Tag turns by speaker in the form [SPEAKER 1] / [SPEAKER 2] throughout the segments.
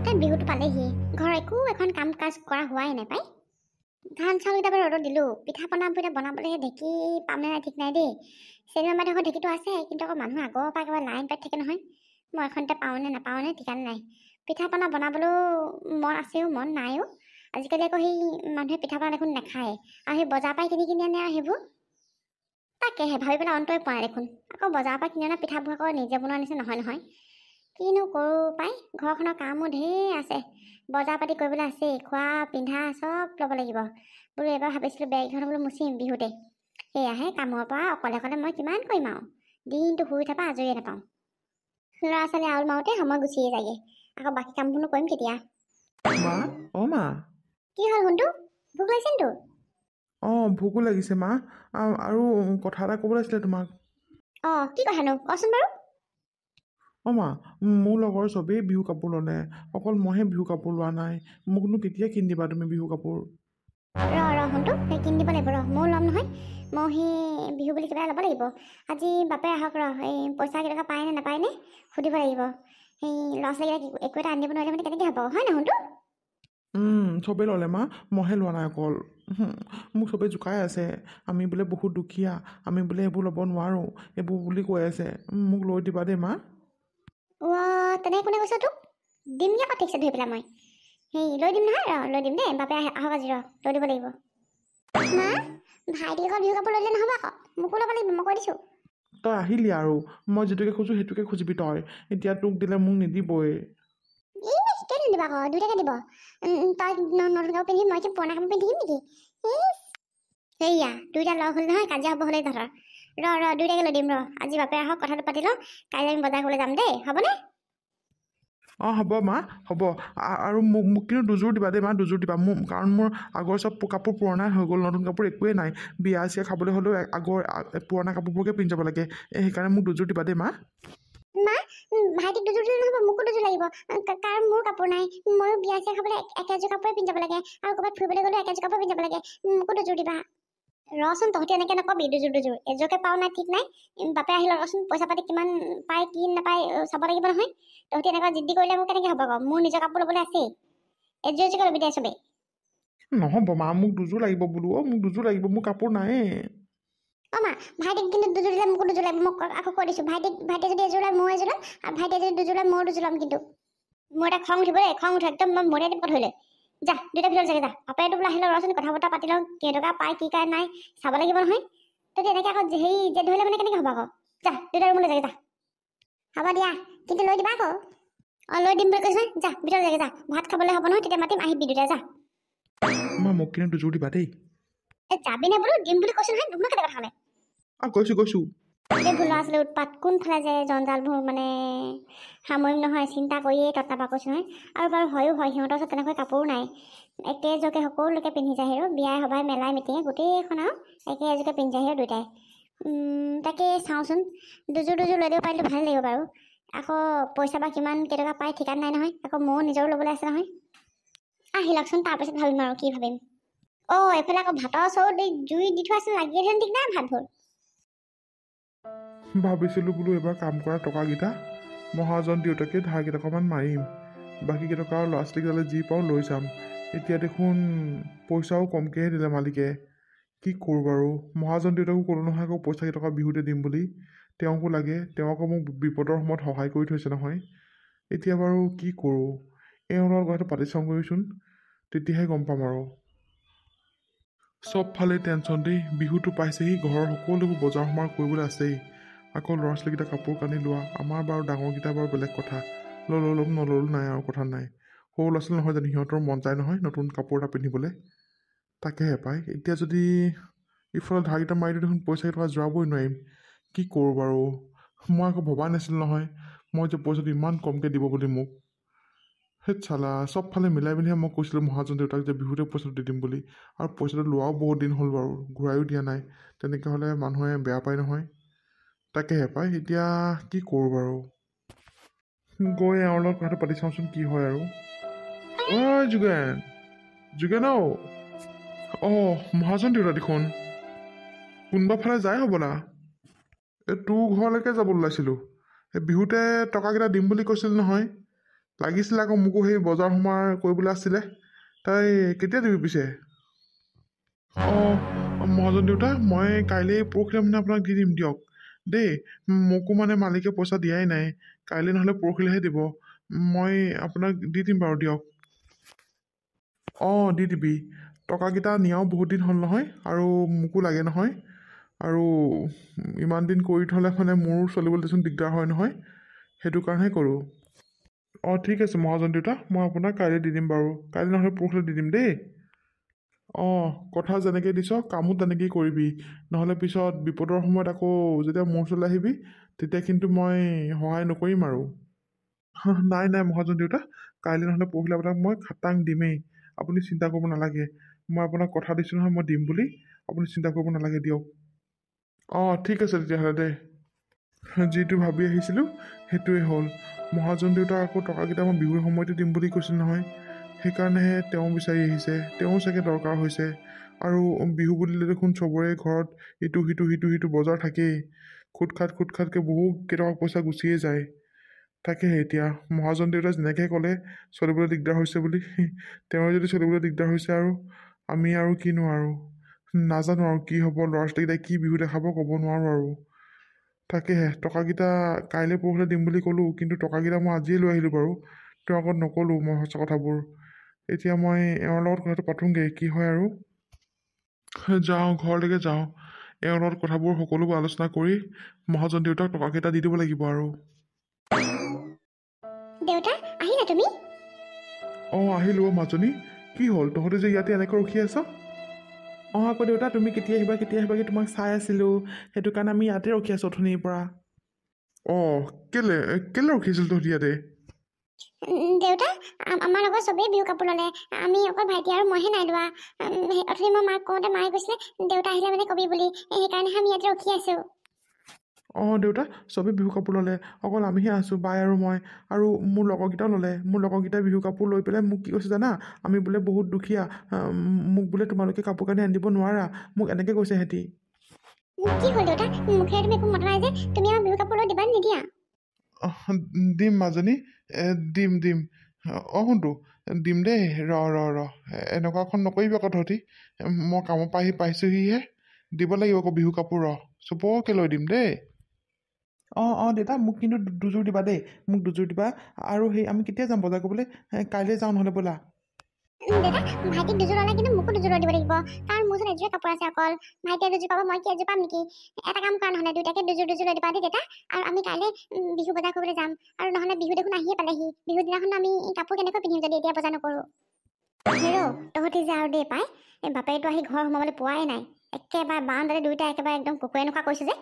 [SPEAKER 1] এইকেইদিনতে বিহুটো পালেহি ঘৰ একো এখন কাম কাজ কৰা হোৱাই নাই পাই ধান চাউল কেইটা বাৰু ৰ'দত দিলোঁ পিঠা পনা বনাবলৈহে ঢেঁকী পামনে নাই ঠিক নাই দেই চেনি মামাহঁতৰ ঢেঁকীটো আছে কিন্তু আকৌ মানুহ আগৰ পৰা একেবাৰে লাইন পাতি থাকে নহয় মই এখনতে পাওঁনে নাপাওঁনে ঠিকানা নাই পিঠা পনা বনাবলৈও মন আছেও মন নাইও আজিকালি আকৌ সেই মানুহে পিঠা পনা দেখোন নাখায় আৰু সেই বজাৰ পৰাই কিনি আনে আৰু সেইবোৰ তাকেহে ভাবি পেলাই অন্তই পোৱা নাই দেখোন আকৌ বজাৰৰ পৰা কিনি অনা পিঠাবোৰ আকৌ নিজে বনোৱা নিচিনা নহয় কিনো কৰোঁ পাই ঘৰখনৰ কামো ঢেৰ আছে বজাৰ পাতি কৰিবলৈ আছেই খোৱা পিন্ধা চব ল'ব লাগিব বোলো এবাৰ ভাবিছিলোঁ বেগখন বোলো মুচিম বিহুতে সেয়াহে কামৰ পৰা অকলে মই কিমান কৰিম আৰু দিনটো শুই থকা আজৰিয়ে নাপাওঁ ল'ৰা ছোৱালী আউল মাৰোঁতে সময় গুচিয়ে যায়গৈ আকৌ বাকী কামবোৰনো কৰিম কেতিয়া
[SPEAKER 2] মা অ মা
[SPEAKER 1] কি হ'ল শুনটো ভোক লাগিছে নি তোৰ
[SPEAKER 2] ভোকো লাগিছে মা আৰু কথা এটা ক'বলৈ আছিলে তোমাক
[SPEAKER 1] কি কথানো কচোন বাৰু
[SPEAKER 2] মা মোৰ লগৰ চবেই বিহু কাপোৰ ল'লে অকল মইহে বিহু কাপোৰ লোৱা নাই মোকনো কেতিয়া কিনি দিবা তুমি বিহু কাপোৰ
[SPEAKER 1] ৰ শুনটো সেই কিনি দিব লাগিব ময়ো ল'ম নহয় মই সেই বিহু বুলি কিবা ল'ব লাগিব আজি বাপে আহক এই পইচা কেইটকা পায়নে নাপায়নে সুধিব লাগিব সেই ল'ৰা ছোৱালীকেইটাক একো এটা আনিব নোৱাৰিলে মানে কেনেকৈ হ'ব হয় নহয় শুনটো
[SPEAKER 2] চবেই ল'লে মা মইহে লোৱা নাই অকল মোক চবেই জোকাই আছে আমি বোলে বহুত দুখীয়া আমি বোলে এইবোৰ ল'ব নোৱাৰোঁ এইবোৰ বুলি কৈ আছে মোক লৈ দিবা দেই মা
[SPEAKER 1] তেনেকৈ কোনে কৈছে তোক দিম দিয়া ঠিকছে ধৰি পেলাই মই সেই লৈ দিম নহয় লৈ দিম দেই বাপে আহক আজি লৈ দিব লাগিব মা ভাইটিক আকৌ বিহু কাপোৰ ল'লে নহ'ব আকৌ মোকো ল'ব লাগিব মই কৈ দিছোঁ
[SPEAKER 2] তই আহিলি আৰু মই যিটোকে খোজোঁ সেইটোকে খুজিবি তই এতিয়া তোক দিলে মোক নিদিবই
[SPEAKER 1] কেলৈ নিদিবা আকৌ দুইটাকে দিব তই নতুন কাপোৰ পিন্ধিম মই কি পুৰণা কাপোৰ পিন্ধিম নেকি সেয়া দুইটা লগ হ'ল নহয় কাজিয়া হ'ব হ'লেই তহঁতৰ দুইটাকে লৈ দিম আজি বাপে আহক কথাটো পাতি লওঁ কাইলৈ আমি বজাৰ কৰিবলৈ যাম দেই হ'বনে
[SPEAKER 2] হ'ব মা হ'ব আৰু মোক কিন্তু দুযোৰ দিবা দেই মা দুযোৰ দিবা কাৰণ মোৰ আগৰ চব কাপোৰ পুৰণাই হৈ গ'ল নতুন কাপোৰ একোৱেই নাই বিয়া চিয়া খাবলৈ হ'লেও আগৰ পুৰণা কাপোৰবোৰকে পিন্ধি যাব লাগে সেইকাৰণে মোক দুযোৰ দিবা দেই মা
[SPEAKER 1] ভাইটিক দুযোৰ দিলে নহ'ব মোকো দুযোৰ লাগিব কাৰণ মোৰ কাপোৰ নাই ময়ো বিয়া চিয়া খাবলৈ একেযোৰ কাপোৰে পিন্ধি যাব লাগে আৰু ক'ৰবাত ফুৰিবলৈ গ'লেও একেযোৰ কাপোৰ পিন্ধি যাব লাগে মোকো দুযোৰ দিবা ৰচোন তহঁতি এনেকৈ নকবি দুযোৰ এযোৰকে পাওঁ নাই ঠিক নাই বাপে আহিলে ৰচোন পইচা পাতি কিমান পায় কি নাপায় চাব লাগিব নহয় তহঁতি এনেকুৱা জিদ্দি কৰিলে মোৰ কেনেকৈ হ'ব আকৌ মোৰ নিজৰ কাপোৰ ল'বলৈ আছেই এযোৰকে ল'বি দে চবেই
[SPEAKER 2] নহ'ব মা মোক দুযোৰ লাগিব বোলো মোক দুযোৰ লাগিব মোৰ কাপোৰ নাইয়ে
[SPEAKER 1] মা ভাইটিক কিন্তু দুযোৰ দিলে মোকো দুযোৰ লাগিব মই আকৌ কৈ দিছোঁ ভাইটি যদি এযোৰ লয় ময়ো এযোৰ ল'ম আৰু ভাইটিয়ে যদি দুযোৰ লয় ময়ো দুযোৰ ল'ম কিন্তু মোৰ এটা খং উঠিব দেই খং উঠে একদম মই মৰিয়াই দিম পথৰিলে যা দুইটা ভিতৰত যাগে যা বাপেটো বোলে আহিলে ল'ৰাচোন কথা বতৰা পাতি লওঁ কেইটকা পায় কি কায় নাই চাব লাগিব নহয় তহঁতি এনেকৈ আকৌ হেৰি যে ধৰিলে মানে কেনেকৈ হ'ব আকৌ যা দুইটা ৰুমলৈ যাগে যা হ'ব দিয়া কিন্তু লৈ দিবা আকৌ লৈ দিম বুলি কৈছে যা ভিতৰত যাগে যা ভাত খাবলৈ হ'ব নহয় তেতিয়া মাতিম আহিবি দুইটা যা
[SPEAKER 2] মা মোক কিন্তু দুযোৰ দিবা দেই
[SPEAKER 1] যাবি নে বোলো দিম বুলি কৈছোঁ নহয় দুমা কেনেকৈ কথা হ'লে
[SPEAKER 2] গৈছোঁ
[SPEAKER 1] এইবোৰ ল'ৰা ছোৱালী উৎপাত কোনফালে যে জঞ্জালবোৰ মানে সামৰিম নহয় চিন্তা কৰিয়েই তত্তাপা কৈছোঁ নহয় আৰু বাৰু হয়ো হয় সিহঁতৰ ওচৰত তেনেকৈ কাপোৰো নাই একেযোৰকে সকলোকে পিন্ধি যায় আৰু বিয়াই সভাই মেলাই মিটিঙে গোটেইখন আৰু একেযোৰকে পিন্ধি যায় দুইটাই তাকে চাওঁচোন দুযোৰ লৈ দিব পাৰিলে ভাল লাগিব বাৰু আকৌ পইচা বা কিমান কেইটকা পায় ঠিকান নাই নহয় আকৌ ময়ো নিজৰো ল'বলৈ আছে নহয় আহি লওকচোন তাৰপিছত ভাবিম আৰু কি ভাবিম এইফালে আকৌ ভাতৰ চৰুত জুই দি থোৱা আছিল লাগিয়ে যেন ঠিক নাই ভাতবোৰ
[SPEAKER 2] ভাবিছিলোঁ বোলো এইবাৰ কাম কৰা টকাকেইটা মহাজন দেউতাকে ধাৰ কেইটকামান মাৰিম বাকী কেইটকা আৰু ল'ৰা ছোৱালীকেইটালৈ যি পাওঁ লৈ যাম এতিয়া দেখোন পইচাও কমকৈহে দিলে মালিকে কি কৰোঁ বাৰু মহাজন দেউতাকো ক'লোঁ নহয় আকৌ পইচা কেইটকা বিহুতে দিম বুলি তেওঁকো লাগে তেওঁ আকৌ মোক বিপদৰ সময়ত সহায় কৰি থৈছে নহয় এতিয়া বাৰু কি কৰোঁ এওঁৰ লগত কথাটো পাতি চাওঁ কৰিছোন তেতিয়াহে গম পাম আৰু চবফালে টেনশ্যন দেই বিহুটো পাইছেহি ঘৰৰ সকলোবোৰ বজাৰ সমাৰ কৰিবলৈ আছেই আকৌ ল'ৰা ছোৱালীকেইটা কাপোৰ কানি লোৱা আমাৰ বাৰু ডাঙৰকেইটা বাৰু বেলেগ কথা ল'ম নল'লো নাই আৰু কথা নাই সৰু ল'ৰা ছোৱালী নহয় জানো সিহঁতৰ মন যায় নহয় নতুন কাপোৰ এটা পিন্ধিবলৈ তাকেহে পায় এতিয়া যদি ইফালে ধাৰকেইটা মাৰি দিওঁ দেখোন পইচা কেইটকা যোৱাবই নোৱাৰিম কি কৰোঁ বাৰু মই আকৌ ভবা নাছিলোঁ নহয় মই যে পইচাটো ইমান কমকৈ দিব বুলি মোক সেই চালা চবফালে মিলাই মিলিহে মই কৈছিলোঁ মহাজন দেউতাক যে বিহুতে পইচাটো দি দিম বুলি আৰু পইচাটো লোৱাও বহুত দিন হ'ল বাৰু ঘূৰায়ো দিয়া নাই তেনেকৈ হ'লে মানুহে বেয়া পায় নহয় তাকেহে পায় এতিয়া কি কৰোঁ বাৰু গৈ এওঁৰ লগত কথাটো পাতি চাওঁচোন কি হয় আৰু যোগেন মহাজন দেউতা দেখোন কোনোবা ফালে যায় হ'বলা তোৰ ঘৰলৈকে যাব ওলাইছিলোঁ এই বিহুতে টকাকেইটা দিম বুলি কৈছিল নহয় লাগিছিলে আকৌ মোকো সেই বজাৰ সমাৰ কৰিবলৈ আছিলে। তাই কেতিয়া দিবি পিছে? অঁ মহাজন দেউতা, মই কাইলৈ পৰহিলৈ মানে আপোনাক দি দিম দিয়ক দেই। মোকো মানে মালিকে পইচা দিয়াই নাই। কাইলৈ নহ'লে পৰহিলৈহে দিব। মই আপোনাক দি দিম বাৰু দিয়ক। অঁ দি দিবি। টকাকেইটা নিয়াও বহুত দিন হ'ল নহয়, আৰু মোকো লাগে নহয়। আৰু ইমান দিন কৰি থ'লে মানে মোৰো চলিবলৈ দেচোন দিগদাৰ হয় নহয়, সেইটো কাৰণেহে কৰোঁ। অঁ ঠিক আছে মহাজন দেউতা, মই আপোনাক কাইলৈ দি দিম বাৰু। কাইলৈ নহ'লে পৰহিলৈ দি দিম দেই। অঁ কথা যেনেকৈ দিছ কামো তেনেকেই কৰিবি, নহ'লে পিছত বিপদৰ সময়ত আকৌ যেতিয়া মোৰ ওচৰলৈ আহিবি তেতিয়া কিন্তু মই সহায় নকৰিম আৰু। নাই নাই মহাজন দেউতা, কাইলৈ নহ'লে পৰহিলৈ আপোনাক মই খাটাং দিমেই। আপুনি চিন্তা কৰিব নালাগে। মই আপোনাক কথা দিছোঁ নহয় মই দিম বুলি। আপুনি চিন্তা কৰিব নালাগে দিয়ক। অঁ ঠিক আছে তেতিয়াহ'লে দে। যিটো ভাবি আহিছিলোঁ সেইটোৱে হ'ল। মহাজন দেউতাক আকৌ টকাকেইটা মই বিহুৰ সময়তে দিম বুলি কৈছিল নহয়, সেইকাৰণেহে তেওঁ বিচাৰি আহিছে। তেওঁ চাগে দৰকাৰ হৈছে। আৰু বিহু বুলিলে দেখোন চবৰে ঘৰত ইটো সিটো বজাৰ থাকেই। খুটখাটকৈ বহু কেইটকা পইচা গুচিয়ে যায়। তাকেহে এতিয়া মহাজন দেউতাই যেনেকৈ ক'লে চলিবলৈ দিগদাৰ হৈছে বুলি, তেওঁ যদি চলিবলৈ দিগদাৰ হৈছে আৰু আমি আৰু কিনো আৰু। নাজানো আৰু কি হ'ব, ল'ৰা ছোৱালীকেইটাই কি বিহু দেখাব ক'ব নোৱাৰোঁ আৰু। তাকেহে টকাকেইটা কাইলৈ পৰহিলৈ দিম বুলি ক'লোঁ, কিন্তু টকাকেইটা মই আজিয়ে লৈ আহিলোঁ বাৰু। তেওঁৰ আগত নক'লোঁ মই সঁচা কথাবোৰ। এতিয়া মই এওঁৰ লগত কথাটো পাতোঁগৈ কি হয় আৰু। যাওঁ ঘৰলৈকে যাওঁ, এওঁৰ লগত কথাবোৰ সকলোবোৰ আলোচনা কৰি মহাজন দেউতাক টকাকেইটা দি দিব লাগিব আৰু।
[SPEAKER 1] দেউতা আহিলা তুমি?
[SPEAKER 2] অঁ আহিলোঁ অ' মাজনী। কি হ'ল তহঁতে যে ইয়াতে এনেকৈ ৰখি আছ?
[SPEAKER 3] অঁ আকৌ দেউতা তুমি কেতিয়া আহিবাগৈ তোমাক চাই আছিলোঁ, সেইটো কাৰণে আমি ইয়াতে ৰখি আছোঁ অথনিৰ পৰা।
[SPEAKER 2] অঁ কেলে ৰখি আছিল তহঁতি ইয়াতে?
[SPEAKER 1] দেউতা আমাৰ লগত চবেই বিহু কাপোৰ ল'লে, আমি অকল ভাইটি আৰু মইহে নাই লোৱা। অথনি মই মাক কওঁতে মায়ে কৈছিলে দেউতা আহিলে মানে কবি বুলি, সেইকাৰণেহে আমি ইয়াতে ৰখি আছোঁ।
[SPEAKER 3] অঁ দেউতা চবেই বিহু কাপোৰ ল'লে, অকল আমিহে আছোঁ, বাই আৰু মই। আৰু মোৰ লগৰকেইটাও ল'লে। মোৰ লগৰকেইটাই বিহু কাপোৰ লৈ পেলাই মোক কি কৈছে জানা? আমি বোলে বহুত দুখীয়া, মোক বোলে তোমালোকে কাপোৰ কানি আনি দিব নোৱাৰা, মোক এনেকৈ কৈছে সিহঁতি।
[SPEAKER 1] কি হ'ল দেউতা, মুখেৰে তুমি একো মতা নাই যে? তুমি আমাৰ বিহু কাপোৰ লৈ দিবা নিদিয়া?
[SPEAKER 2] দিম মাজনী, দিম। অঁ শুনটো দিম দেই। ৰ এনেকুৱাখন নকৰিবি আকৌ তহঁতি। মই কামৰ পৰা আহি পাইছোঁহিহে, দিব লাগিব আকৌ বিহু কাপোৰ। চবকে লৈ দিম দেই।
[SPEAKER 3] অঁ দেউতা মোক কিন্তু দুযোৰ দিবা দেই, মোক দুযোৰ দিবা। আৰু সেই আমি কেতিয়া যাম বজাৰ কৰিবলৈ? কাইলৈ যাওঁ নহ'লে ব'লা।
[SPEAKER 1] দেউতা ভাইটিক দুযোৰ ল'লে কিন্তু মোকো দুযোৰ লৈ দিব লাগিব, কাৰণ মোৰ ওচৰত এযোৰ কাপোৰ আছে অকল। ভাইটিয়ে দুযোৰ পাব, মই কি এযোৰ পাম নেকি? এটা কাম কৰা নহ'লে দুয়োটাকে দুযোৰ লৈ দিবা দেই দেউতা। আৰু আমি কাইলৈ বিহু বজাৰ কৰিবলৈ যাম। আৰু নহ'লে বিহু দেখোন আহিয়ে পালেহি। বিহুৰ দিনাখন আমি কাপোৰ কেনেকৈ পিন্ধিম যদি এতিয়া বজাৰ নকৰোঁ? হেৰ' তহঁতি যে আৰু দেই পাই, এই বাপেকটো আহি ঘৰ সোমাবলৈ পোৱাই নাই। একেবাৰে বাৰান্দাতে দুয়োটা একেবাৰে একদম কুকুৰে নোখোৱা কৰিছে যে।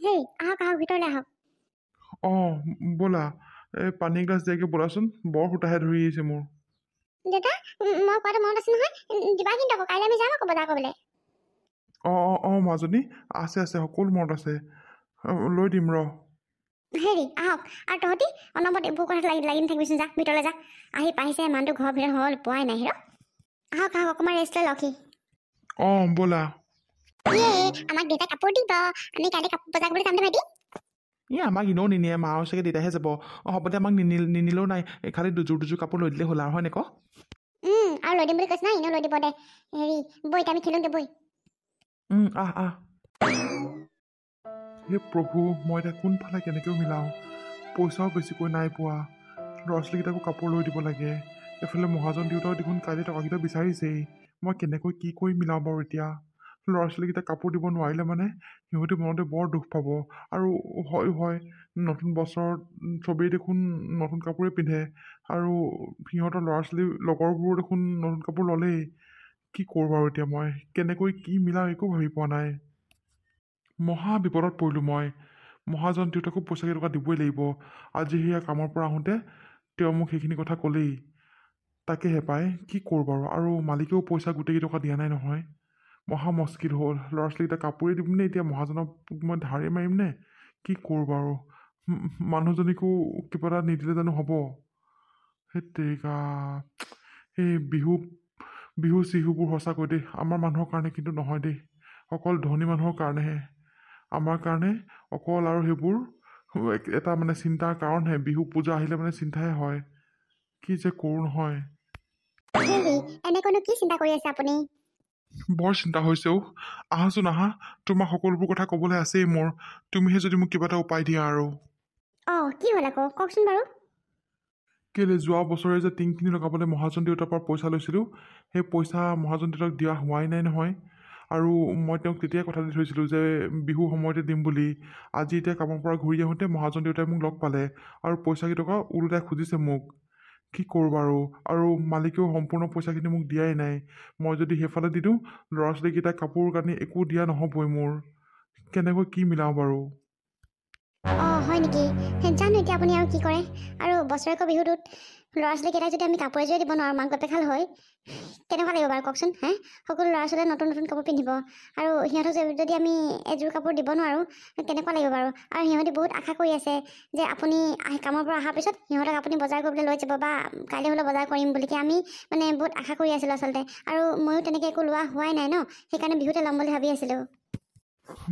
[SPEAKER 1] হেই আহক ভিতৰলৈ আহক।
[SPEAKER 2] অঁ ব'লা, এই পানী এগিলাচ দিয়াকৈ ব'লাচোন, বৰ সূতাহে ধৰি আহিছে মোৰ।
[SPEAKER 1] দেউতা মই কোৱাটো মনত আছে নহয়? দিবা কিন্তু আকৌ, কাইলৈ আমি যাম আকৌ বজাৰ কৰিবলৈ।
[SPEAKER 2] অঁ মাজনী, আছে সকলো মনত আছে। লৈ দিম ৰ।
[SPEAKER 1] হেৰি আহক। আৰু তহঁতি অনবৰত এইবোৰ কথাত লাগি নাথাকিবিচোন, যা ভিতৰলৈ যা। আহি পাইছে মানুহটো ঘৰৰ ভিতৰত হ'ল পোৱাই নাই। হেৰ' আহক অকণমান ৰেষ্ট লৈ লওঁহি।
[SPEAKER 2] অঁ ব'লা।
[SPEAKER 1] আমাক দেউতাই কাপোৰ দিব, আমি কাইলৈ কাপোৰ বজাৰ কৰিবলৈ যাম দে ভাইটি।
[SPEAKER 3] আমাক এনেও নিনিয়ে, মা আৰু চাগে দেউতাহে যাব। হ'ব দে, আমাক নিনিলেও নাই, খালি দুযোৰ কাপোৰ লৈ দিলেই হ'ল আৰু, হয়নে ক?
[SPEAKER 1] আৰু লৈ দিম বুলি কৈছে নহয়, এনেও লৈ দিব দে। হেৰি বৈ এতিয়া আমি খেলোঁগৈ বৈ।
[SPEAKER 3] আহ।
[SPEAKER 2] হে প্ৰভু, মই এতিয়া কোনফালে কেনেকৈ মিলাওঁ? পইচাও বেছিকৈ নাই পোৱা, ল'ৰা ছোৱালীকেইটাকো কাপোৰ লৈ দিব লাগে। এইফালে মহাজন দেউতাও দেখোন কাইলৈ টকাকেইটা বিচাৰিছেই। মই কেনেকৈ কি কৰি মিলাওঁ বাৰু এতিয়া? ল'ৰা ছোৱালীকেইটাক কাপোৰ দিব নোৱাৰিলে মানে সিহঁতে মনতে বৰ দুখ পাব। আৰু হয় নতুন বছৰত চবেই দেখোন নতুন কাপোৰেই পিন্ধে, আৰু সিহঁতৰ ল'ৰা ছোৱালীৰ লগৰবোৰো দেখোন নতুন কাপোৰ ল'লেই। কি কৰোঁ বাৰু এতিয়া? মই কেনেকৈ কি মিলাওঁ একো ভাবি পোৱা নাই। মহা বিপদত পৰিলোঁ মই। মহাজন দেউতাকো পইচা কেইটকা দিবই লাগিব। আজি সেয়া কামৰ পৰা আহোঁতে তেওঁ মোক সেইখিনি কথা ক'লেই। তাকেহে পাই, কি কৰোঁ বাৰু? আৰু মালিকেও পইচা গোটেইকেইটকা দিয়া নাই নহয়। মহা মস্কিল হ'ল। ল'ৰা ছোৱালীকেইটা কাপোৰেই দিমনে এতিয়া মহাজনক মই ধাৰেই মাৰিমনে? কি কৰোঁ বাৰু? মানুহজনীকো কিবা এটা নিদিলে জানো হ'ব? সেই তেৰিকা, এই বিহু চিহুবোৰ সঁচাকৈ দেই আমাৰ মানুহৰ কাৰণে কিন্তু নহয় দেই, অকল ধনী মানুহৰ কাৰণেহে। আমাৰ কাৰণে অকল আৰু সেইবোৰ এটা মানে চিন্তাৰ কাৰণহে বিহু পূজা আহিলে মানে চিন্তাহে হয় কি যে কৰোঁ নহয়
[SPEAKER 1] হেৰি এনেকৈনো কি চিন্তা কৰি আছে আপুনি
[SPEAKER 2] বৰ চিন্তা হৈছেও আহাচোন আহা তোমাক সকলোবোৰ কথা ক'বলৈ আছেই মোৰ তুমিহে যদি মোক কিবা এটা উপায় দিয়া আৰু
[SPEAKER 1] কি হ'ল আকৌ কওকচোন বাৰু
[SPEAKER 2] কেলে যোৱা বছৰে যে টিংখিনি লগাবলৈ মহাজন দেউতাৰ পৰা পইচা লৈছিলোঁ সেই পইচা মহাজন দেউতাক দিয়া হোৱাই নাই নহয় আৰু মই তেওঁক তেতিয়াই কথা দি থৈছিলোঁ যে বিহু সময়তে দিম বুলি আজি এতিয়া কামৰ পৰা ঘূৰি আহোঁতে মহাজন দেউতাই মোক লগ পালে আৰু পইচাকেইটকা ওলোটাই খুজিছে মোক কি কৰোঁ বাৰু আৰু মালিকেও সম্পূৰ্ণ পইচাখিনি মোক দিয়াই নাই মই যদি সেইফালে দি দিওঁ ল'ৰা ছোৱালীকেইটাক কাপোৰ কানি একো দিয়া নহ'বই মোৰ কেনেকৈ কি মিলাওঁ বাৰু
[SPEAKER 1] হয় নেকি জানো এতিয়া আপুনি আৰু কি কৰে আৰু বছৰেকৰ বিহুটোত ল'ৰা ছোৱালীকেইটাক যদি আমি কাপোৰ এযোৰে দিব নোৱাৰোঁ মাক বাপেক হাল হয় কেনেকুৱা লাগিব বাৰু কওকচোন সকলো ল'ৰা ছোৱালীয়ে নতুন নতুন কাপোৰ পিন্ধিব আৰু সিহঁতক যদি আমি এযোৰ কাপোৰ দিব নোৱাৰোঁ কেনেকুৱা লাগিব বাৰু আৰু সিহঁতে বহুত আশা কৰি আছে যে আপুনি কামৰ পৰা অহাৰ পিছত সিহঁতক আপুনি বজাৰ কৰিবলৈ লৈ যাব বা কাইলৈ হ'লেও বজাৰ কৰিম বুলিকে আমি মানে বহুত আশা কৰি আছিলোঁ আচলতে আৰু ময়ো তেনেকৈ একো লোৱা হোৱাই নাই ন সেইকাৰণে বিহুতে ল'ম বুলি ভাবি আছিলোঁ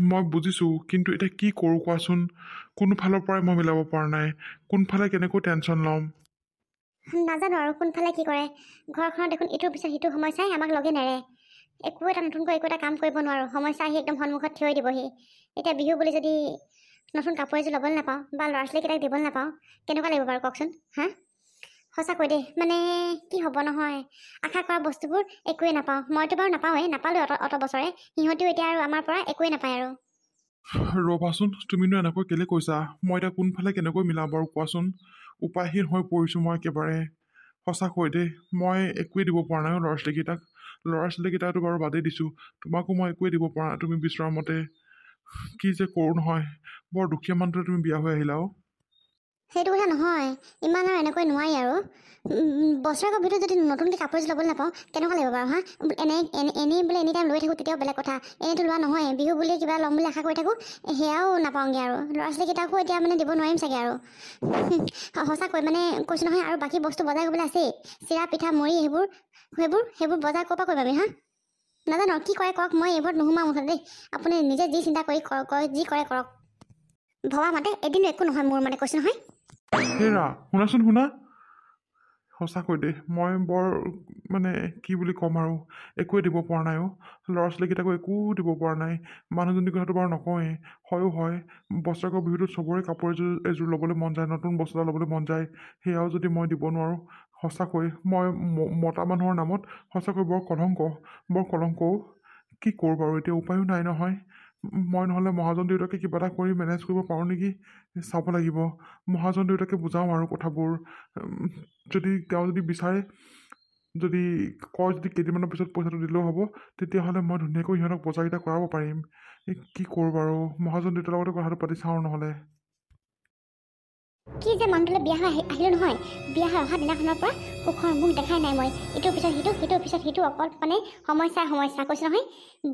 [SPEAKER 2] মই বুজিছোঁ কিন্তু এতিয়া কি কৰোঁ কোৱাচোন কোনফালৰ পৰাই মই মিলাব পৰা নাই কোনফালে কেনেকৈ টেনশ্যন ল'ম
[SPEAKER 1] নাজানো আৰু কোনফালে কি কৰে ঘৰখনত দেখোন ইটোৰ পিছত সিটো সমস্যাই আমাক লগে নেৰে একো এটা নতুনকৈ একো এটা কাম কৰিব নোৱাৰোঁ সমস্যা আহি একদম সন্মুখত থিয় হৈ দিবহি এতিয়া বিহু বুলি যদি নতুন কাপোৰ এযোৰ ল'বলৈ নাপাওঁ বা ল'ৰা ছোৱালীকেইটাক দিবলৈ নাপাওঁ কেনেকুৱা লাগিব বাৰু কওকচোন সঁচাকৈ দেই মানে কি হ'ব নহয় আশা কৰা বস্তুবোৰ একোৱেই নাপাওঁ মইতো বাৰু নাপালোঁৱে অত বছৰে সিহঁতেও এতিয়া আৰু আমাৰ পৰা একোৱেই নাপায় আৰু
[SPEAKER 2] ৰ'বাচোন তুমিনো এনেকৈ কেলৈ কৈছা মই এতিয়া কোনফালে কেনেকৈ মিলাম বাৰু কোৱাচোন উপায়হীন হৈ পৰিছোঁ মই একেবাৰে সঁচাকৈ দেই মই একোৱেই দিব পৰা নাই ল'ৰা ছোৱালীকেইটাকতো বাৰু বাদেই দিছোঁ তোমাকো মই একোৱেই দিব পৰা নাই তুমি বিচৰা মতে কি যে কৰোঁ নহয় বৰ দুখীয়া মানুহটোৱে তুমি বিয়া হৈ আহিলা
[SPEAKER 1] সেইটো কথা নহয় ইমান আৰু এনেকৈ নোৱাৰি আৰু বছৰেকৰ ভিতৰত যদি নতুনকৈ কাপোৰ এযোৰ ল'বলৈ নাপাওঁ কেনেকুৱা লাগিব বাৰু এনেই বোলে এনি টাইম লৈ থাকোঁ তেতিয়াও বেলেগ কথা এনেইতো লোৱা নহয় বিহু বুলি কিবা ল'ম বুলি আশা কৰি থাকোঁ সেয়াও নাপাওঁগৈ আৰু ল'ৰা ছোৱালীকেইটাকো এতিয়া মানে দিব নোৱাৰিম চাগে আৰু সঁচাকৈ মানে কৈছোঁ নহয় আৰু বাকী বস্তু বজাৰ কৰিবলৈ আছেই চিৰা পিঠা মুড়ি সেইবোৰ বজাৰ ক'ৰ পৰা কৰিম আমি নাজানো কি কৰে কৰক মই এইবোৰত নোসোমাওঁ মুঠতে দেই আপুনি নিজে যি চিন্তা কৰি যি কৰে কৰক ভবা মতে এদিনো একো নহয় মোৰ মানে কৈছোঁ নহয়
[SPEAKER 2] হেৰা শুনাচোন শুনা সঁচাকৈ দেই মই বৰ মানে কি বুলি ক'ম আৰু একোৱে দিব পৰা নাই ল'ৰা ছোৱালীকেইটাকো একো দিব পৰা নাই মানুহজনীৰ কথাটো বাৰু নকওঁৱেই হয়ো হয় বছৰেকৰ বিহুটোত চবৰে কাপোৰ এযোৰ ল'বলৈ মন যায় নতুন বস্তু এটা ল'বলৈ মন যায় সেয়াও যদি মই দিব নোৱাৰোঁ সঁচাকৈ মই মতা মানুহৰ নামত সঁচাকৈ বৰ কলংকও কি কৰোঁ বাৰু এতিয়া উপায়ো নাই নহয় মই নহ'লে মহাজন দেউতাকে কিবা এটা কৰি মেনেজ কৰিব পাৰোঁ নেকি চাব লাগিব মহাজন দেউতাকে বুজাওঁ আৰু কথাবোৰ যদি তেওঁ যদি বিচাৰে যদি কয় যদি কেইদিনমানৰ পিছত পইচাটো দিলেও হ'ব তেতিয়াহ'লে মই ধুনীয়াকৈ সিহঁতক বজাৰকেইটা কৰাব পাৰিম কি কৰোঁ বাৰু মহাজন দেউতাৰ লগতে কথাটো পাতি চাওঁ নহ'লে
[SPEAKER 1] কি যে মানুহটোলৈ বিয়া হৈ আহিলোঁ নহয় বিয়া হৈ অহা দিনাখনৰ পৰা সুখৰ মুখ দেখাই নাই মই ইটোৰ পিছত সিটো অকল মানে সমস্যা কৈছোঁ নহয়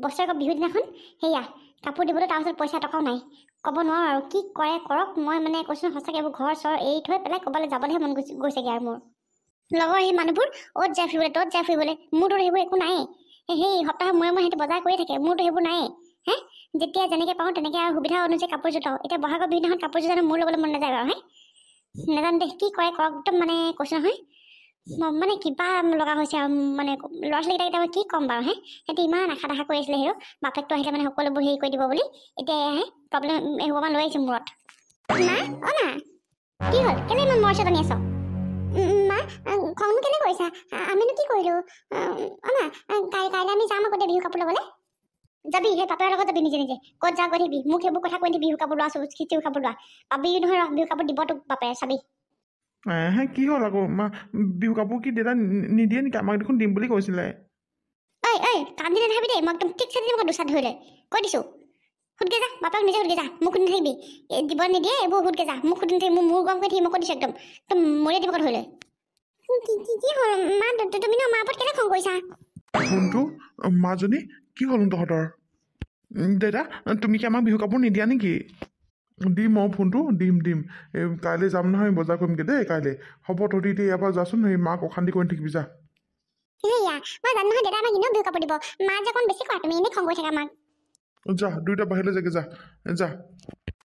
[SPEAKER 1] বছৰেকৰ বিহুৰ দিনাখন সেয়া কাপোৰ দিবলৈ তাৰপিছত পইচা টকাও নাই ক'ব নোৱাৰোঁ আৰু কি কৰে কৰক মই মানে কৈছোঁ সঁচাকৈ এইবোৰ ঘৰ চৰ এৰি থৈ পেলাই ক'ৰবালৈ যাবলৈহে মন গৈছেগৈ আৰু মোৰ লগৰ সেই মানুহবোৰ অ'ত যায় ফুৰিবলৈ ত'ত যায় ফুৰিবলৈ মোৰতো সেইবোৰ একো নাই সেই সপ্তাহৰ মূৰে সিহঁতে বজাৰ কৰি থাকে মোৰতো সেইবোৰ নাই যেতিয়া যেনেকৈ পাওঁ তেনেকৈ আৰু সুবিধা অনুযায়ী কাপোৰযোৰ লওঁ এতিয়া বহাগৰ বিহুদিনাখন কাপোৰযোৰ জানো মোৰ ল'বলৈ মন নাযায় বাৰু নাজানো দে কি কৰে কৰক একদম মানে কৈছোঁ নহয় মানে কিবা লগা হৈছে আৰু মানে ল'ৰা ছোৱালীকেইটা মই কি ক'ম বাৰু সিহঁতে ইমান আশা কৰি আছিলে হেৰো বাপেকটো আহিলে মানে সকলোবোৰ হেৰি কৰি দিব বুলি এতিয়া প্ৰব্লেম এসোপামান লৈ আহিছোঁ মূৰত মা কি হ'ল কেলে ইমান মৰচা টানি আছ মা খংনো কেলে কৰিছা আমিনো কি কৰিলোঁ মা কাইলৈ আমি যাম আকৌ বিহু কাপোৰ ল'বলৈ যাবি সেই বাপেৰৰ লগত যাবি নিজে ক'ত যা গৈ থাকিবি মোক সেইবোৰ কথা কৈ বিহু কাপোৰ লোৱা খিচিৰি কাপোৰ লোৱা পাবি নহয় বিহু কাপোৰ দিব তোক বাপেৰে চাবি
[SPEAKER 3] কি হ'ল আকৌ বিহু কাপোৰ কি দেউতা নিদিয়ে নেকি আমাক দেখোন দিম বুলি কৈছিলে
[SPEAKER 1] ঐ কান্দি নাথাকিবি দেই মই একদম ঠিক চাই দিম দুচাত ধৰিলে কৈ দিছোঁ সুধকে যা বাপেক নিজে সুধকে যা মোক সুধি নাথাকিবি দিব নিদিয়ে এইবোৰ সুধকে যা মোক সুধি নাথাকিবি মোৰ গৰম কৰি থাকি মই কৈ দিছোঁ একদম মৰিয়ে দিব ধৰিলে কি হ'ল মা তুমি ন মাৰ ওপৰত কেলে খং কৰিছা
[SPEAKER 2] ফোনটো মাজনী কি হ'ল তহঁতৰ
[SPEAKER 3] দেউতা তুমি কি আমাক বিহু কাপোৰ নিদিয়া নেকি
[SPEAKER 2] দিম ফোনটো দিম কাইলৈ যাম নহয় বজাৰ কৰিমগৈ দেই কাইলৈ হ'ব তহঁতি এতিয়া ইয়াৰ পৰা যাচোন সেই মাক অশান্তি কৰি থাকিবি যা
[SPEAKER 1] সেয়া মই জানো নহয় দেউতা আমাক এনেও বিহু কাপোৰ দিব মা যে অকণ বেছি কৰা তুমি এনেই খং কৰি থাকা মাক
[SPEAKER 2] যা দুইটা বাহিৰলৈ যাগে যা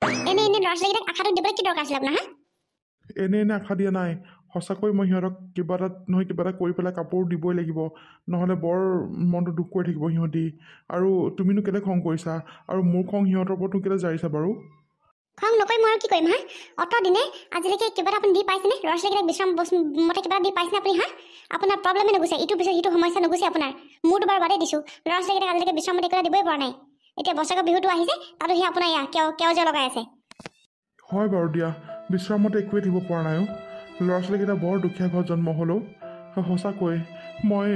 [SPEAKER 1] এনে ল'ৰা ছোৱালীকেইটাক আশাটো দিবলৈ কি দৰকাৰ আছিলে আপোনাৰ হা
[SPEAKER 2] এনে আশা দিয়া নাই, সঁচাকৈ মই সিহঁতক কিবা এটা নহয় কিবা এটা কৰি পেলাই কাপোৰ দিবই লাগিব, নহ'লে বৰ মনটো দুখ কৰি থাকিব সিহঁতি। আৰু তুমিনো কেলৈ খং কৰিছা, আৰু মোৰ খং সিহঁতৰ ওপৰতনো কেলৈ জাৰিছা বাৰু?
[SPEAKER 1] খং নকৰি মই আৰু কি কৰিম হা অত দিনে আজিলৈকে কিবা এটা আপুনি দি পাইছেনে ল'ৰা ছোৱালীকেইটাক বিশ্ৰাম মতে কিবা দি পাইছেনে আপুনি হা আপোনাৰ প্ৰব্লেমে নুগুছে ইটো পিছত সিটো সমস্যা নুগুছে আপোনাৰ মোৰতো বাৰু বাদেই দিছোঁ ল'ৰা ছোৱালীকেইটাক আজিলৈকে বিশ্ৰাম মতে কিবা দিবই পৰা নাই এতিয়া বছৰেকৰ বিহুটো আহিছে তাতো সি আপোনাৰ কেওজা লগাই আছে
[SPEAKER 2] হয় বাৰু দিয়া, বিশ্ৰামতে একোৱে দিব পৰা নাই। ল'ৰা ছোৱালীকেইটা বৰ দুখীয়া ঘৰত জন্ম হ'লেও সঁচাকৈ মই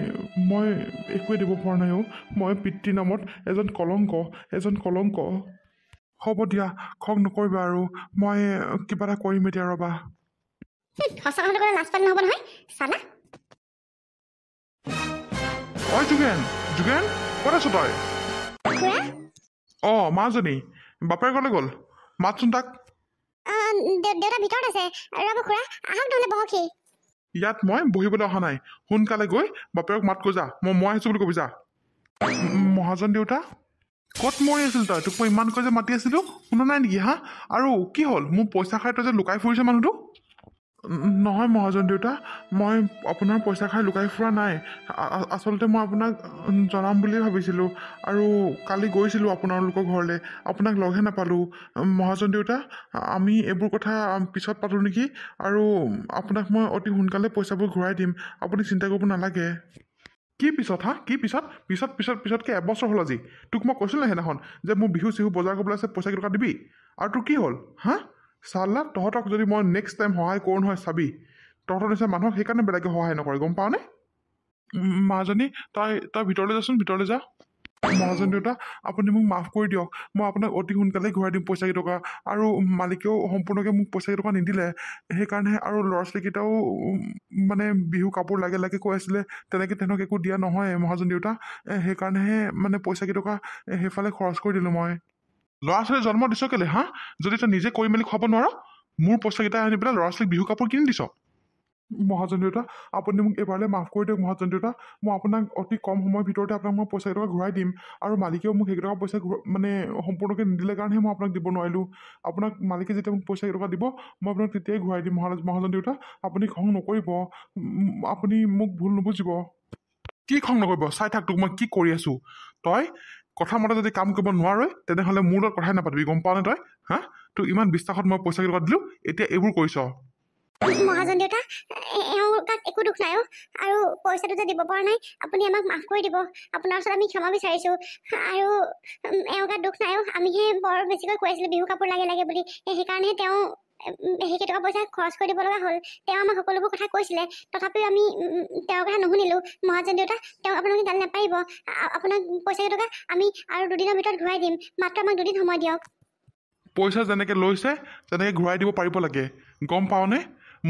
[SPEAKER 2] মই একোৱে দিব পৰা নাই। মই পিতৃ নামত এজন কলংক। হ'ব দিয়া, খং নকৰিবা আৰু মই কিবা এটা কৰিম এতিয়া, ৰ'বা।
[SPEAKER 1] সঁচা কথাটো ক'লে লাজ পালে নহ'ব নহয় চালা
[SPEAKER 2] ঐ যোগেন, ক'ত আছ তই?
[SPEAKER 1] খুৰা
[SPEAKER 2] অঁ মাজনী বাপেৰ ঘৰলৈ গ'ল, মাতচোন তাক।
[SPEAKER 1] দেউতা ভিতৰত আছে ৰ'ব খুৰা আহক নহ'লে বহকহি
[SPEAKER 2] ইয়াত মই বহিবলৈ অহা নাই, সোনকালে গৈ বাপেৰক মাত কৈ যা, মই আহিছোঁ বুলি কবি যা। মহাজন দেউতা, ক'ত মৰি আছিল তই? তোক মই ইমানকৈ যে মাতি আছিলোঁ, শুনা নাই নেকি হা? আৰু কি হ'ল, মোৰ পইচা খাই তই যে লুকাই ফুৰিছে মানুহটো? নহয় মহাজন দেউতা, মই আপোনাৰ পইচা খাই লুকাই ফুৰা নাই। আচলতে মই আপোনাক জনাম বুলিয়ে ভাবিছিলোঁ, আৰু কালি গৈছিলোঁ আপোনালোকৰ ঘৰলৈ, আপোনাক লগহে নাপালোঁ। মহাজন দেউতা, আমি এইবোৰ কথা পিছত পাতোঁ নেকি? আৰু আপোনাক মই অতি সোনকালে পইচাবোৰ ঘূৰাই দিম, আপুনি চিন্তা কৰিব নালাগে। কি পিছত হা? কি পিছতকৈ এবছৰ হ'ল আজি। তোক মই কৈছিলোঁ সেইদিনাখন যে মোৰ বিহু চিহু বজাৰ কৰিবলৈ আছে, পইচা কেইটকা দিবি। আৰু তোৰ কি হ'ল হা? চালা, তহঁতক যদি মই নেক্সট টাইম সহায় কৰোঁ নহয় চাবি, তহঁতৰ নিচিনা মানুহক সেইকাৰণে বেলেগে সহায় নকৰে, গম পাৱনে? মাজনী, তই ভিতৰলৈ যাচোন, ভিতৰলৈ যা। মহাজন দেউতা, আপুনি মোক মাফ কৰি দিয়ক, মই আপোনাক অতি সোনকালে ঘূৰাই দিম পইচা কেইটকা। আৰু মালিকেও সম্পূৰ্ণকৈ মোক পইচা কেইটকা নিদিলে, সেইকাৰণে। আৰু ল'ৰা ছোৱালীকেইটাও মানে বিহু কাপোৰ লাগে কৈ আছিলে, তেনেকৈ তেনেক একো দিয়া নহয় মহাজন দেউতা। সেইকাৰণেহে মানে পইচা কেইটকা সেইফালে খৰচ কৰি দিলোঁ মই। ল'ৰা ছোৱালী জন্ম দিছ কেলে হা? যদি তই নিজে কৰি মেলি খুৱাব নোৱাৰ, মোৰ পইচাকেইটা আনি পেলাই ল'ৰা ছোৱালীক বিহু কাপোৰ কিনি দিছ। মহাজন দেউতা, আপুনি মোক এইবাৰলৈ মাফ কৰি দিয়ক মহাজন দেউতা। মই আপোনাক অতি কম সময়ৰ ভিতৰতে আপোনাক মই পইচা কেইটকা ঘূৰাই দিম। আৰু মালিকেও মোক সেইকেইটকা পইচা মানে সম্পূৰ্ণকৈ নিদিলে কাৰণেহে মই আপোনাক দিব নোৱাৰিলোঁ। আপোনাক মালিকে যেতিয়া মোক পইচা কেইটকা দিব, মই আপোনাক তেতিয়াই ঘূৰাই দিম মহাজন দেউতা। আপুনি খং নকৰিব, আপুনি মোক ভুল নুবুজিব। কি খং নকৰিব? চাই থাক তোক মই কি কৰি আছোঁ। তই কথা মতে যদি কাম কৰিব নোৱাৰই, তেনেহ'লে মোৰ লগত কথাই নাপাতিবি, গম পাৱনে তই হা? তোক ইমান বিশ্বাসত মই পইচা কেইটকা দিলোঁ, এতিয়া এইবোৰ কৰিছ।
[SPEAKER 1] মহাজন দেউতা এওঁৰ গাত একো দুখ নাই আৰু পইচাটো যে দিব পৰা নাই আপুনি আমাক মাফ কৰি দিব আপোনাৰ ওচৰত আমি ক্ষমা বিচাৰিছোঁ আৰু এওঁৰ গাত দুখ নাই আমিহে বৰ বেছিকৈ কৈ আছিলোঁ বিহু কাপোৰ লাগে বুলি সেইকাৰণেহে তেওঁ সেইকেইটকা পইচা খৰচ কৰি দিব লগা হ'ল তেওঁ আমাক সকলোবোৰ কথা কৈছিলে তথাপিও আমি তেওঁৰ কথা নুশুনিলোঁ মহাজন দেউতা তেওঁ আপোনালোকে গালি নাপাৰিব আপোনাক পইচা কেইটকা আমি আৰু দুদিনৰ ভিতৰত ঘূৰাই দিম মাত্ৰ আমাক দুদিন সময় দিয়ক
[SPEAKER 2] পইচা যেনেকৈ লৈছে তেনেকৈ ঘূৰাই দিব পাৰিব লাগে, গম পাৱনে?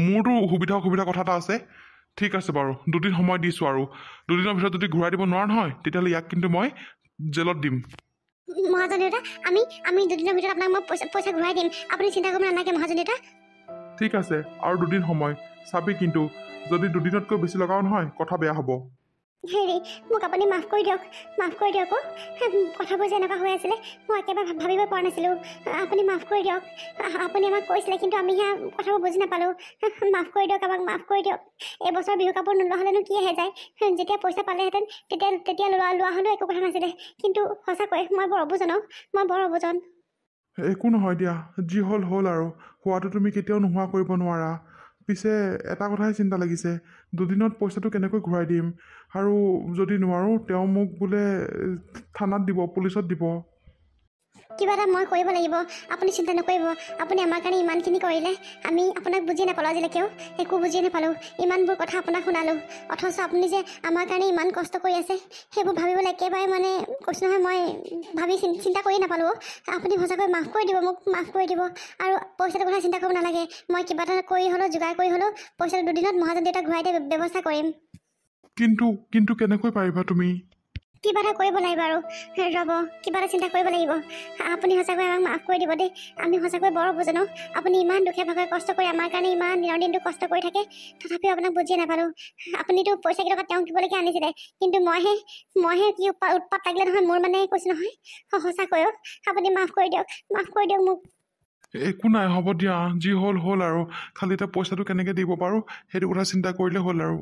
[SPEAKER 2] মোৰতো সুবিধা অসুবিধা কথা এটা আছে। ঠিক আছে বাৰু, দুদিন সময় দিছোঁ, আৰু দুদিনৰ ভিতৰত যদি ঘূৰাই দিব নোৱাৰা নহয়, তেতিয়াহ'লে ইয়াক কিন্তু মই জেলত দিম।
[SPEAKER 1] মহাজন দেউতা আমি দুদিনৰ ভিতৰত আপোনাক মই পইচা ঘূৰাই দিম আপুনি চিন্তা কৰিব নালাগে মহাজন দেউতা
[SPEAKER 2] ঠিক আছে, আৰু দুদিন সময় চাবি, কিন্তু যদি দুদিনতকৈ বেছি লগাও নহয়, কথা বেয়া হ'ব।
[SPEAKER 1] হেৰি মোক আপুনি মাফ কৰি দিয়ক কথাবোৰ যে এনেকুৱা হৈ আছিলে মই একেবাৰে ভাবিব পৰা নাছিলোঁ আপুনি মাফ কৰি দিয়ক আপুনি আমাক কৈছিলে কিন্তু আমি সেয়া কথাবোৰ বুজি নাপালোঁ মাফ কৰি দিয়ক আমাক মাফ কৰি দিয়ক এইবছৰ বিহু কাপোৰ নোলোৱা হ'লেনো কি আহে যায় যেতিয়া পইচা পালেহেঁতেন তেতিয়া লোৱা হ'লেও একো কথা নাছিলে কিন্তু সঁচাকৈ মই বৰ অবুজন
[SPEAKER 2] একো নহয় দিয়া, যি হ'ল আৰু হোৱাটো তুমি কেতিয়াও নোহোৱা কৰিব নোৱাৰা। পিছে এটা কথাই চিন্তা লাগিছে, দুদিনত পইচাটো কেনেকৈ ঘূৰাই দিম? আৰু যদি নোৱাৰোঁ, তেওঁ মোক বোলে থানাত দিব, পুলিচত দিব।
[SPEAKER 1] কিবা এটা মই কৰিব লাগিব আপুনি চিন্তা নকৰিব আপুনি আমাৰ কাৰণে ইমানখিনি কৰিলে আমি আপোনাক বুজি নাপালোঁ আজিলৈকেও একো বুজি নাপালোঁ ইমানবোৰ কথা আপোনাক শুনালোঁ অথচ আপুনি যে আমাৰ কাৰণে ইমান কষ্ট কৰি আছে সেইবোৰ ভাবিবলৈ একেবাৰে মানে কৈছোঁ নহয় মই ভাবি চিন্তা কৰি নাপালোঁ আপুনি সঁচাকৈ মাফ কৰি দিব মোক মাফ কৰি দিব আৰু পইচাটোৰ কথা চিন্তা কৰিব নালাগে মই কিবা এটা কৰি হ'লেও যোগাৰ কৰি হ'লেও পইচাটো দুদিনত মহাজন দেউতাক ঘূৰাই দিয়া ব্যৱস্থা কৰিম
[SPEAKER 2] কিন্তু কেনেকৈ পাৰিবা তুমি?
[SPEAKER 1] কিবা এটা কৰিব লাগিব আৰু ৰ'ব কিবা এটা চিন্তা কৰিব লাগিব আপুনি সঁচাকৈ আমাক মাফ কৰি দিব দেই আমি সঁচাকৈ বৰ বুজানো আপুনি ইমান দুখে ভাগে কষ্ট কৰি আমাৰ কাৰণে ইমান দিনৰ দিনটো কষ্ট কৰি থাকে তথাপিও আপোনাক বুজিয়ে নাপালোঁ আপুনিতো পইচা কেইটকা তেওঁক দিবলৈকে আনিছিলে কিন্তু মইহে কি উৎপাত লাগিলে নহয় মোৰ মানে কৈছোঁ নহয় সঁচাকৈ আপুনি মাফ কৰি দিয়ক মোক
[SPEAKER 2] একো নাই হ'ব দিয়া যি হ'ল হ'ল আৰু খালি এতিয়া পইচাটো কেনেকৈ দিব পাৰোঁ সেইটো কথা চিন্তা কৰিলে হ'ল আৰু